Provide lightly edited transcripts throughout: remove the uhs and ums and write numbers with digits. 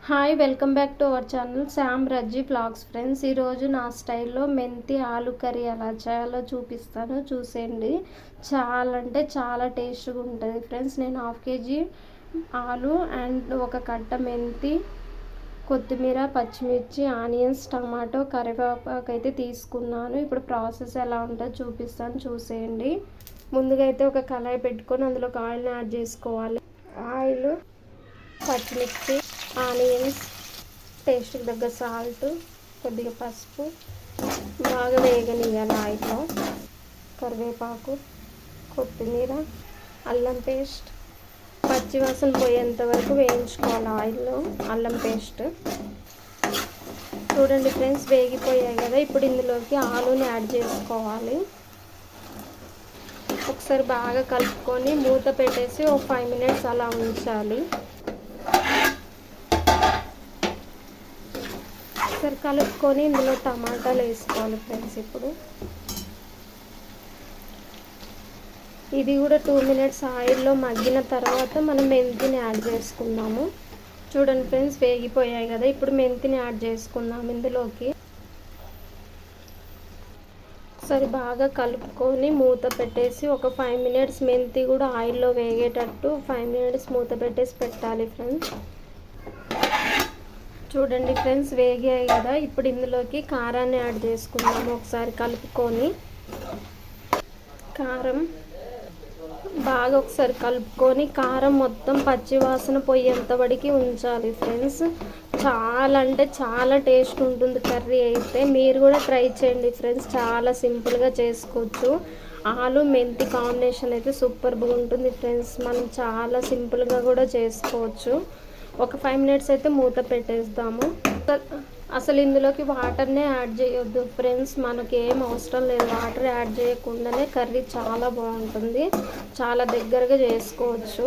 Hi welcome back to our channel Sam Rajji vlogs friends. ఈరోజు నా స్టైల్లో మెంతి ఆలు కర్రీ ఎలా చేయాలో చూపిస్తాను, చూసేయండి. చాలా అంటే చాలా టేస్ట్గా ఉంటుంది ఫ్రెండ్స్. నేను 1/2 kg ఆలు అండ్ ఒక కట్ట మెంతి, కొత్తిమీర, పచ్చిమిర్చి, ఆనియన్స్, టమాటో, కరివేపాకు అయితే తీసుకున్నాను. ఇప్పుడు ప్రాసెస్ ఎలా ఉంటుందో చూపిస్తాను, చూసేయండి. ముందుగా అయితే ఒక కళాయి పెట్టుకొని అందులోకి ఆయిల్ని యాడ్ చేసుకోవాలి. ఆయిల్, పచ్చిమిర్చి, ఆనియన్స్, టేస్ట్కి తగ్గ సాల్ట్, కొద్దిగా పసుపు బాగా వేగనియాలి. ఆయిల్లో కరివేపాకు, కొత్తిమీర, అల్లం పేస్ట్ పచ్చివాసన పోయేంత వరకు వేయించుకోవాలి. ఆయిల్లో అల్లం పేస్ట్ చూడండి ఫ్రెండ్స్, వేగిపోయాయి కదా. ఇప్పుడు ఇందులోకి ఆలుని యాడ్ చేసుకోవాలి. ఒకసారి బాగా కలుపుకొని మూత పెట్టేసి ఒక 5 minutes అలా ఉంచాలి. ఒకసారి కలుపుకొని ఇందులో టమాటాలు వేసుకోవాలి ఫ్రెండ్స్. ఇప్పుడు ఇది కూడా 2 minutes ఆయిల్లో మగ్గిన తర్వాత మనం మెంతిని యాడ్ చేసుకుందాము. చూడండి ఫ్రెండ్స్, వేగిపోయాయి కదా. ఇప్పుడు మెంతిని యాడ్ చేసుకుందాం ఇందులోకి. ఒకసారి బాగా కలుపుకొని మూత పెట్టేసి ఒక 5 minutes మెంతి కూడా ఆయిల్లో వేగేటట్టు 5 minutes మూత పెట్టేసి పెట్టాలి ఫ్రెండ్స్. చూడండి ఫ్రెండ్స్, వేగాయి కదా. ఇప్పుడు ఇందులోకి కారాన్ని యాడ్ చేసుకుందాము. ఒకసారి కలుపుకొని కారం బాగా ఒకసారి కలుపుకొని కారం మొత్తం పచ్చి వాసన పోయేంత వరకు ఉంచాలి ఫ్రెండ్స్. చాలా అంటే చాలా టేస్ట్ ఉంటుంది కర్రీ అయితే. మీరు కూడా ట్రై చేయండి ఫ్రెండ్స్, చాలా సింపుల్గా చేసుకోవచ్చు. ఆలు మెంతి కాంబినేషన్ అయితే సూపర్గా ఉంటుంది ఫ్రెండ్స్. మనం చాలా సింపుల్గా కూడా చేసుకోవచ్చు. ఒక 5 minutes అయితే మూత పెట్టేద్దాము. అసలు ఇందులోకి వాటర్నే యాడ్ చేయొద్దు ఫ్రెండ్స్, మనకి ఏం అవసరం లేదు. వాటర్ యాడ్ చేయకుండానే కర్రీ చాలా బాగుంటుంది, చాలా దగ్గరగా చేసుకోవచ్చు.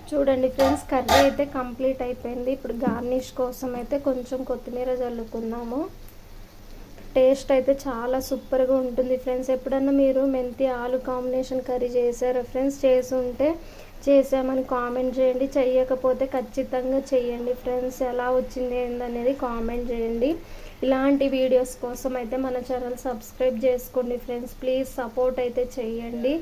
చూడండి ఫ్రెండ్స్, కర్రీ అయితే కంప్లీట్ అయిపోయింది. ఇప్పుడు గార్నిష్ కోసం అయితే కొంచెం కొత్తిమీర చల్లుకుందాము. టేస్ట్ అయితే చాలా సూపర్గా ఉంటుంది ఫ్రెండ్స్. ఎప్పుడన్నా మీరు మెంతి ఆలు కాంబినేషన్ కర్రీ చేశారా ఫ్రెండ్స్? చేసి ఉంటే చేసామని కామెంట్ చేయండి. చెయ్యకపోతే ఖచ్చితంగా చెయ్యండి ఫ్రెండ్స్. ఎలా వచ్చింది ఏందనేది కామెంట్ చేయండి. ఇలాంటి వీడియోస్ కోసం అయితే మన ఛానల్ సబ్స్క్రైబ్ చేసుకోండి ఫ్రెండ్స్. ప్లీజ్ సపోర్ట్ అయితే చేయండి.